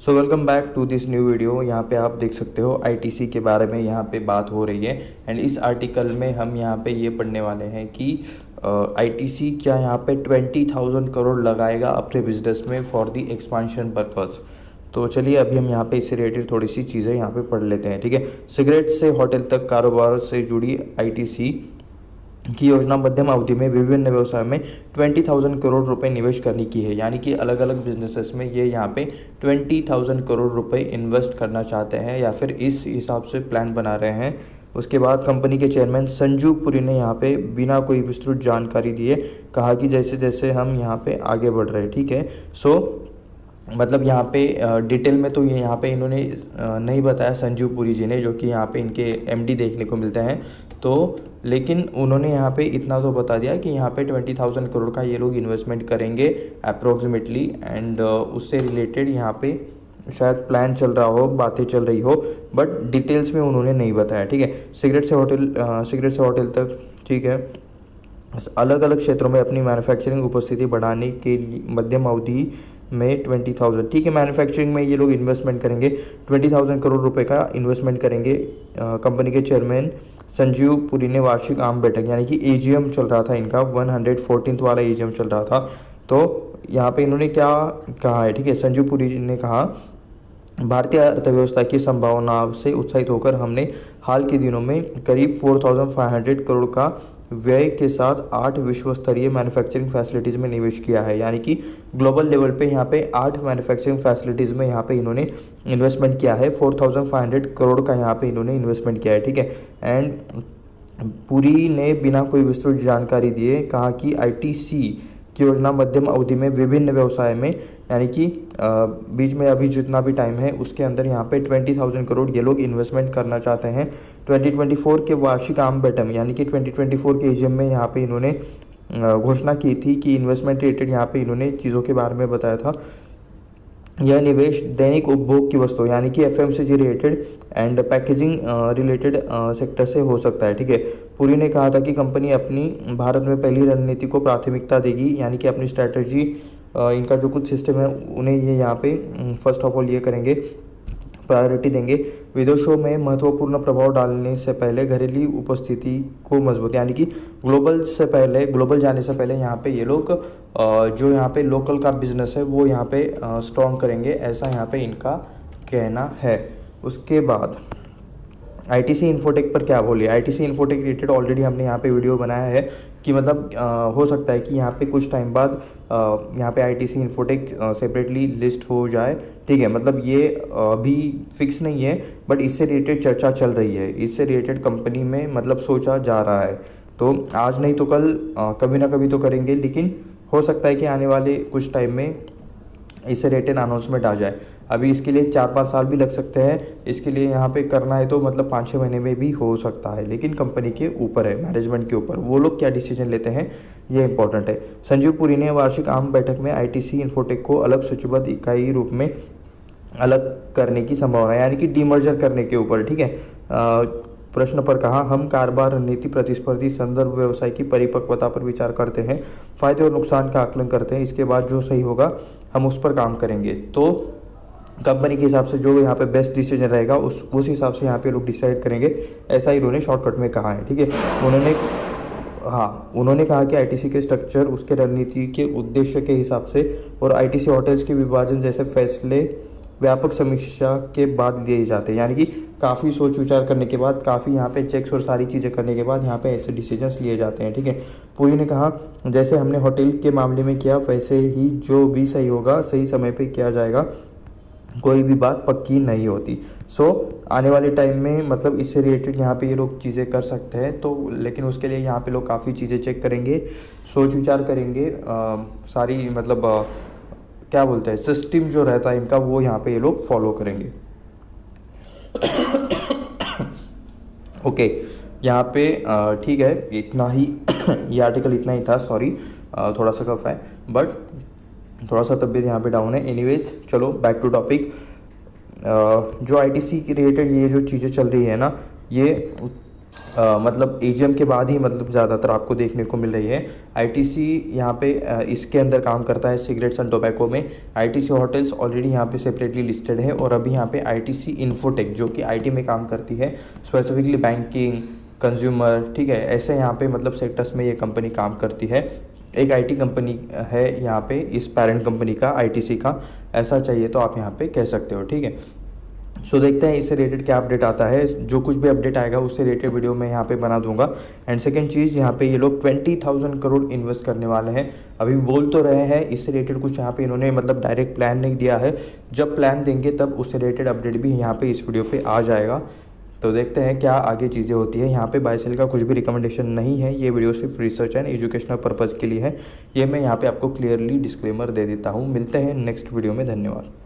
So welcome back to this new video. यहाँ पे आप देख सकते हो आईटीसी के बारे में यहाँ पे बात हो रही है। एंड इस आर्टिकल में हम यहाँ पे ये पढ़ने वाले हैं कि आईटीसी क्या यहाँ पे 20,000 करोड़ लगाएगा अपने बिजनेस में फॉर द एक्सपांशन पर्पस। तो चलिए अभी हम यहाँ पे इससे रिलेटेड थोड़ी सी चीज़ें यहाँ पे पढ़ लेते हैं। ठीक है, सिगरेट से होटल तक कारोबार से जुड़ी आईटीसी की योजना मध्यम अवधि में विभिन्न व्यवसाय में 20,000 करोड़ रुपए निवेश करने की है। यानी कि अलग अलग बिजनेसेस में ये यहाँ पे 20,000 करोड़ रुपए इन्वेस्ट करना चाहते हैं या फिर इस हिसाब से प्लान बना रहे हैं। उसके बाद कंपनी के चेयरमैन संजू पुरी ने यहाँ पे बिना कोई विस्तृत जानकारी दिए कहा कि जैसे जैसे हम यहाँ पे आगे बढ़ रहे हैं। ठीक है, सो मतलब यहाँ पे डिटेल में तो ये यहाँ पे इन्होंने नहीं बताया संजीव पुरी जी ने, जो कि यहाँ पे इनके एमडी देखने को मिलते हैं। तो लेकिन उन्होंने यहाँ पे इतना तो बता दिया कि यहाँ पे 20,000 करोड़ का ये लोग इन्वेस्टमेंट करेंगे अप्रोक्सीमेटली। एंड उससे रिलेटेड यहाँ पे शायद प्लान चल रहा हो, बातें चल रही हो, बट डिटेल्स में उन्होंने नहीं बताया। ठीक है, सिगरेट से होटल तक। ठीक है, अलग अलग क्षेत्रों में अपनी मैन्युफैक्चरिंग उपस्थिति बढ़ाने के लिए मध्यम अवधि में 20,000। ठीक है, मैन्युफैक्चरिंग में ये लोग इन्वेस्टमेंट करेंगे, 20,000 करोड़ रुपए का इन्वेस्टमेंट करेंगे। कंपनी के चेयरमैन संजीव पुरी ने वार्षिक आम बैठक यानी कि एजीएम चल रहा था इनका, 114th वाला एजीएम चल रहा था। तो यहाँ पे इन्होंने क्या कहा है, ठीक है, संजीव पुरी ने कहा भारतीय अर्थव्यवस्था की संभावना से उत्साहित होकर हमने हाल के दिनों में करीब 4,500 करोड़ का व्यय के साथ 8 विश्व स्तरीय मैन्युफैक्चरिंग फैसिलिटीज़ में निवेश किया है। यानी कि ग्लोबल लेवल पे यहाँ पे 8 मैन्युफैक्चरिंग फैसिलिटीज़ में यहाँ पे इन्होंने इन्वेस्टमेंट किया है। 4,500 करोड़ का यहाँ पे इन्होंने इन्वेस्टमेंट किया है। ठीक है, एंड पुरी ने बिना कोई विस्तृत जानकारी दिए कहा कि आईटीसी की योजना मध्यम अवधि में विभिन्न व्यवसाय में यानी कि बीच में अभी जितना भी टाइम है उसके अंदर यहाँ पे 20,000 करोड़ ये लोग इन्वेस्टमेंट करना चाहते हैं। 2024 के वार्षिक आम बैठक यानी कि 2024 के एजीएम में यहाँ पे इन्होंने घोषणा की थी कि इन्वेस्टमेंट रिलेटेड यहाँ पे इन्होंने चीज़ों के बारे में बताया था। यह निवेश दैनिक उपभोग की वस्तु यानी कि FMCG related and packaging related sector से हो सकता है। ठीक है, पुरी ने कहा था कि कंपनी अपनी भारत में पहली रणनीति को प्राथमिकता देगी, यानी कि अपनी स्ट्रैटेजी इनका जो कुछ सिस्टम है उन्हें ये यहाँ पे फर्स्ट ऑफ ऑल ये करेंगे, प्रायोरिटी देंगे। विदेशों में महत्वपूर्ण प्रभाव डालने से पहले घरेलू उपस्थिति को मजबूत यानी कि ग्लोबल जाने से पहले यहाँ पे ये लोग जो यहाँ पे लोकल का बिजनेस है वो यहाँ पे स्ट्रॉन्ग करेंगे, ऐसा यहाँ पे इनका कहना है। उसके बाद आईटीसी इन्फोटेक पर क्या बोलिए। आईटीसी इन्फोटेक रिलेटेड ऑलरेडी हमने यहाँ पे वीडियो बनाया है कि मतलब हो सकता है कि यहाँ पे कुछ टाइम बाद यहाँ पे आईटीसी इन्फोटेक सेपरेटली लिस्ट हो जाए। ठीक है, मतलब ये अभी फिक्स नहीं है, बट इससे रिलेटेड चर्चा चल रही है, इससे रिलेटेड कंपनी में मतलब सोचा जा रहा है। तो आज नहीं तो कल कभी ना कभी तो करेंगे, लेकिन हो सकता है कि आने वाले कुछ टाइम में इससे रिलेटेड अनाउंसमेंट आ जाए। अभी इसके लिए 4-5 साल भी लग सकते हैं, इसके लिए यहाँ पे करना है तो मतलब 5-6 महीने में भी हो सकता है, लेकिन कंपनी के ऊपर है, मैनेजमेंट के ऊपर, वो लोग क्या डिसीजन लेते हैं ये इंपॉर्टेंट है। संजीव पुरी ने वार्षिक आम बैठक में आईटीसी इन्फोटेक को अलग सूचीबद्ध इकाई रूप में अलग करने की संभावना यानी कि डीमर्जर करने के ऊपर। ठीक है, प्रश्न पर कहा हम कारोबार रणनीति प्रतिस्पर्धी संदर्भ व्यवसाय की परिपक्वता पर विचार करते हैं, फायदे और नुकसान का आकलन करते हैं, इसके बाद जो सही होगा हम उस पर काम करेंगे। तो कंपनी के हिसाब से जो यहाँ पे बेस्ट डिसीजन रहेगा उस हिसाब से यहाँ पे लोग डिसाइड करेंगे, ऐसा ही उन्होंने शॉर्टकट में कहा है। ठीक है, उन्होंने कहा कि आईटीसी के स्ट्रक्चर उसके रणनीति के उद्देश्य के हिसाब से और आईटीसी होटल्स के विभाजन जैसे फैसले व्यापक समीक्षा के बाद लिए जाते हैं, यानी कि काफ़ी सोच विचार करने के बाद, काफ़ी यहाँ पे चेक्स और सारी चीज़ें करने के बाद यहाँ पे ऐसे डिसीजंस लिए जाते हैं। ठीक है, पुरी ने कहा जैसे हमने होटल के मामले में किया वैसे ही जो भी सही होगा सही समय पे किया जाएगा, कोई भी बात पक्की नहीं होती। आने वाले टाइम में मतलब इससे रिलेटेड यहाँ पे ये लोग चीज़ें कर सकते हैं, तो लेकिन उसके लिए यहाँ पे लोग काफ़ी चीज़ें चेक करेंगे, सोच विचार करेंगे, सारी मतलब क्या बोलते हैं सिस्टम जो रहता है इनका वो यहाँ पे ये लोग फॉलो करेंगे। ओके, यहाँ पे ठीक है, इतना ही ये आर्टिकल इतना ही था। सॉरी, थोड़ा सा कफ है, बट थोड़ा सा तबीयत यहाँ पे डाउन है। एनीवेज चलो बैक टू टॉपिक। जो आईटीसी के रिलेटेड ये जो चीज़ें चल रही है ना, ये मतलब एजीएम के बाद ही मतलब ज़्यादातर आपको देखने को मिल रही है। आईटीसी यहाँ पे इसके अंदर काम करता है सिगरेट्स एंड टोबैको में। आईटीसी होटल्स ऑलरेडी यहाँ पे सेपरेटली लिस्टेड है, और अभी यहाँ पे आईटीसी इन्फोटेक जो कि आईटी में काम करती है, स्पेसिफिकली बैंकिंग, कंज्यूमर, ठीक है, ऐसे यहाँ पे मतलब सेक्टर्स में ये कंपनी काम करती है। एक आईटी कंपनी है यहाँ पे इस पेरेंट कंपनी का, आईटीसी का, ऐसा चाहिए तो आप यहाँ पे कह सकते हो, ठीक है। सो देखते हैं इससे रिलेटेड क्या अपडेट आता है। जो कुछ भी अपडेट आएगा उससे रिलेटेड वीडियो मैं यहाँ पे बना दूंगा। एंड सेकंड चीज़, यहाँ पे ये लोग 20,000 करोड़ इन्वेस्ट करने वाले हैं। अभी बोल तो रहे हैं, इससे रिलेटेड कुछ यहाँ पे इन्होंने मतलब डायरेक्ट प्लान नहीं दिया है। जब प्लान देंगे तब उससे रिलेटेड अपडेट भी यहाँ पे इस वीडियो पे आ जाएगा। तो देखते हैं क्या आगे चीज़ें होती है। यहाँ पे बाय सेल का कुछ भी रिकमेंडेशन नहीं है, ये वीडियो सिर्फ रिसर्च एंड एजुकेशनल पर्पज़ के लिए है। ये मैं यहाँ पे आपको क्लियरली डिस्क्लेमर दे देता हूँ। मिलते हैं नेक्स्ट वीडियो में, धन्यवाद।